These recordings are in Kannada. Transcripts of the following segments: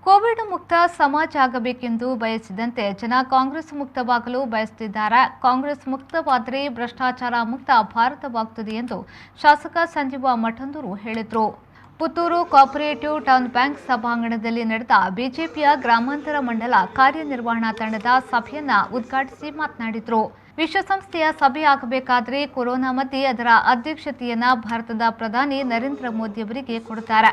ಕೋವಿಡ್ ಮುಕ್ತ ಸಮಾಜ ಆಗಬೇಕೆಂದು ಬಯಸಿದಂತೆ ಜನ ಕಾಂಗ್ರೆಸ್ ಮುಕ್ತವಾಗಲು ಬಯಸುತ್ತಿದ್ದಾರೆ. ಕಾಂಗ್ರೆಸ್ ಮುಕ್ತವಾದರೆ ಭ್ರಷ್ಟಾಚಾರ ಮುಕ್ತ ಭಾರತವಾಗುತ್ತದೆ ಎಂದು ಶಾಸಕ ಸಂಜೀವ ಮಠಂದೂರು ಹೇಳಿದರು. ಪುತ್ತೂರು ಕೋಆಪರೇಟಿವ್ ಟೌನ್ ಬ್ಯಾಂಕ್ ಸಭಾಂಗಣದಲ್ಲಿ ನಡೆದ ಬಿಜೆಪಿಯ ಗ್ರಾಮಾಂತರ ಮಂಡಲ ಕಾರ್ಯನಿರ್ವಹಣಾ ತಂಡದ ಸಭೆಯನ್ನು ಉದ್ಘಾಟಿಸಿ ಮಾತನಾಡಿದರು. ವಿಶ್ವಸಂಸ್ಥೆಯ ಸಭೆಯಾಗಬೇಕಾದರೆ ಕೊರೋನಾ ಮಧ್ಯೆ ಅದರ ಅಧ್ಯಕ್ಷತೆಯನ್ನು ಭಾರತದ ಪ್ರಧಾನಿ ನರೇಂದ್ರ ಮೋದಿ ಅವರಿಗೆ ಕೊಡುತ್ತಾರೆ.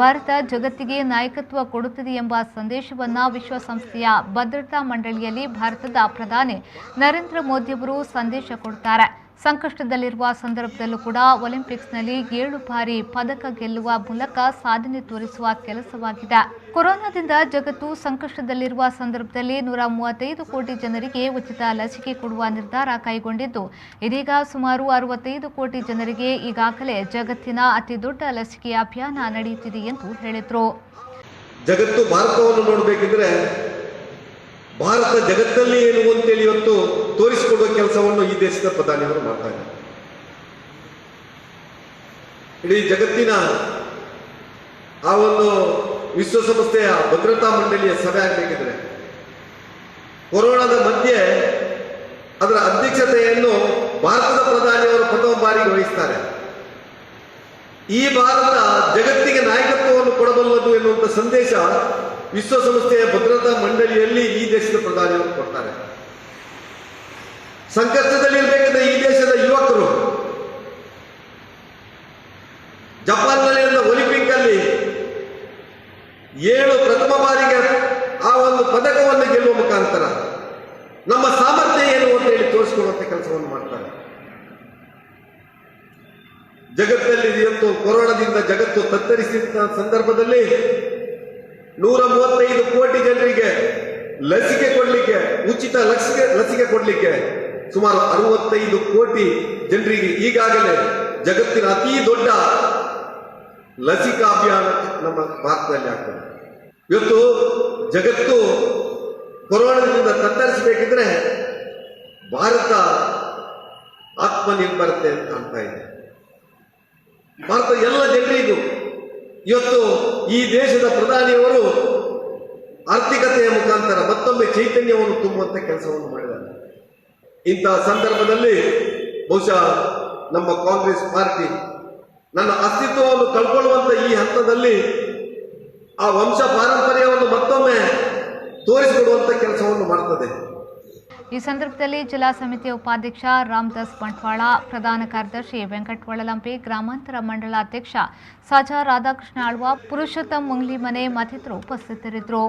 ಭಾರತ ಜಗತ್ತಿಗೆ ನಾಯಕತ್ವ ಕೊಡುತ್ತದೆ ಎಂಬ ಸಂದೇಶವನ್ನು ವಿಶ್ವಸಂಸ್ಥೆಯ ಭದ್ರತಾ ಮಂಡಳಿಯಲ್ಲಿ ಭಾರತದ ಪ್ರಧಾನಿ ನರೇಂದ್ರ ಮೋದಿ ಅವರು ಸಂದೇಶ ಕೊಡುತ್ತಾರೆ. ಸಂಕಷ್ಟದಲ್ಲಿರುವ ಸಂದರ್ಭದಲ್ಲೂ ಕೂಡ ಒಲಿಂಪಿಕ್ಸ್ನಲ್ಲಿ 7 ಬಾರಿ ಪದಕ ಗೆಲ್ಲುವ ಮೂಲಕ ಸಾಧನೆ ತೋರಿಸುವ ಕೆಲಸವಾಗಿದೆ. ಕೊರೋನಾದಿಂದ ಜಗತ್ತು ಸಂಕಷ್ಟದಲ್ಲಿರುವ ಸಂದರ್ಭದಲ್ಲಿ 135 ಕೋಟಿ ಜನರಿಗೆ ಉಚಿತ ಲಸಿಕೆ ಕೊಡುವ ನಿರ್ಧಾರ ಕೈಗೊಂಡಿದ್ದು, ಇದೀಗ ಸುಮಾರು 65 ಕೋಟಿ ಜನರಿಗೆ ಈಗಾಗಲೇ ಜಗತ್ತಿನ ಅತಿದೊಡ್ಡ ಲಸಿಕೆ ಅಭಿಯಾನ ನಡೆಯುತ್ತಿದೆ ಎಂದು ಹೇಳಿದರು. ಜಗತ್ತು ಭಾರತವನ್ನು ನೋಡಬೇಕಿದ್ರೆ ಭಾರತ ಜಗತ್ತಲ್ಲಿ ಏನು ಅಂತೇಳಿ ಇವತ್ತು ತೋರಿಸಿಕೊಡುವ ಕೆಲಸವನ್ನು ಈ ದೇಶದ ಪ್ರಧಾನಿಯವರು ಮಾಡ್ತಾ ಇದ್ದಾರೆ. ಇಡೀ ಜಗತ್ತಿನ ಆ ಒಂದು ವಿಶ್ವಸಂಸ್ಥೆಯ ಭದ್ರತಾ ಮಂಡಳಿಯ ಸಭೆ ಆಗಬೇಕಿದ್ರೆ ಕೊರೋನಾದ ಮಧ್ಯೆ ಅದರ ಅಧ್ಯಕ್ಷತೆಯನ್ನು ಭಾರತದ ಪ್ರಧಾನಿಯವರು ಪ್ರಥಮ ಬಾರಿಗೆ ವಹಿಸ್ತಾರೆ. ಈ ಭಾರತ ಜಗತ್ತಿಗೆ ನಾಯಕತ್ವವನ್ನು ಕೊಡಬಲ್ಲದು ಎನ್ನುವಂಥ ಸಂದೇಶ ವಿಶ್ವಸಂಸ್ಥೆಯ ಭದ್ರತಾ ಮಂಡಳಿಯಲ್ಲಿ ಈ ದೇಶದ ಪ್ರಧಾನಿಯವರು ಕೊಡ್ತಾರೆ. ಸಂಕಷ್ಟದಲ್ಲಿರಬೇಕಾದ್ರೆ ಈ ದೇಶದ ಯುವಕರು ಜಪಾನ್ನಲ್ಲಿ ಒಲಿಂಪಿಕ್ ಅಲ್ಲಿ 7 ಪ್ರಥಮ ಬಾರಿಗೆ ಆ ಒಂದು ಪದಕವನ್ನು ಗೆಲ್ಲುವ ಮುಖಾಂತರ ನಮ್ಮ ಸಾಮರ್ಥ್ಯ ಏನು ಅಂತ ಹೇಳಿ ತೋರಿಸಿಕೊಳ್ಳುವಂತ ಕೆಲಸವನ್ನು ಮಾಡ್ತಾರೆ. ಜಗತ್ತಲ್ಲಿ ಇವತ್ತು ಕೊರೋನಾದಿಂದ ಜಗತ್ತು ತತ್ತರಿಸಿದ ಸಂದರ್ಭದಲ್ಲಿ 135 ಕೋಟಿ ಜನರಿಗೆ ಲಸಿಕೆ ಕೊಡಲಿಕ್ಕೆ, ಉಚಿತ ಲಸಿಕೆ ಕೊಡಲಿಕ್ಕೆ ಸುಮಾರು 65 ಕೋಟಿ ಜನರಿಗೆ ಈಗಾಗಲೇ ಜಗತ್ತಿನ ಅತಿ ದೊಡ್ಡ ಲಸಿಕಾ ಅಭಿಯಾನ ನಮ್ಮ ಭಾರತದಲ್ಲಿ ಆಗ್ತದೆ. ಇವತ್ತು ಜಗತ್ತು ಕೊರೋನಾದಿಂದ ತತ್ತರಿಸಬೇಕಿದ್ರೆ ಭಾರತ ಆತ್ಮನಿರ್ಭರತೆ ಅಂತ ಇದೆ. ಭಾರತ ಎಲ್ಲ ಜನರಿಗೂ ಇವತ್ತು ಈ ದೇಶದ ಪ್ರಧಾನಿಯವರು ಆರ್ಥಿಕತೆಯ ಮುಖಾಂತರ ಮತ್ತೊಮ್ಮೆ ಚೈತನ್ಯವನ್ನು ತುಂಬುವಂತ ಕೆಲಸವನ್ನು ಮಾಡಿದ್ದಾರೆ. ಇಂತಹ ಸಂದರ್ಭದಲ್ಲಿ ಬಹುಶಃ ನಮ್ಮ ಕಾಂಗ್ರೆಸ್ ಪಾರ್ಟಿ ನನ್ನ ಅಸ್ತಿತ್ವವನ್ನು ಕಳ್ಕೊಳ್ಳುವಂತ ಈ ಹಂತದಲ್ಲಿ ಆ ವಂಶ ಪಾರಂಪರ್ಯವನ್ನು ಮತ್ತೊಮ್ಮೆ ತೋರಿಸಿಕೊಡುವಂತ ಕೆಲಸವನ್ನು ಮಾಡ್ತದೆ. ಈ ಸಂದರ್ಭದಲ್ಲಿ ಜಿಲ್ಲಾ ಸಮಿತಿಯ ಉಪಾಧ್ಯಕ್ಷ ರಾಮದಾಸ್ ಬಂಟ್ವಾಳ, ಪ್ರಧಾನ ಕಾರ್ಯದರ್ಶಿ ವೆಂಕಟ್ ಒಳಲಂಪಿ, ಗ್ರಾಮಾಂತರ ಮಂಡಲ ಅಧ್ಯಕ್ಷ ಸಾಜಾ ರಾಧಾಕೃಷ್ಣ ಆಳ್ವ, ಪುರುಷೋತ್ತಮ್ ಮುಂಗ್ಲಿಮನೆ ಮತ್ತಿತರರು ಉಪಸ್ಥಿತರಿದ್ದರು.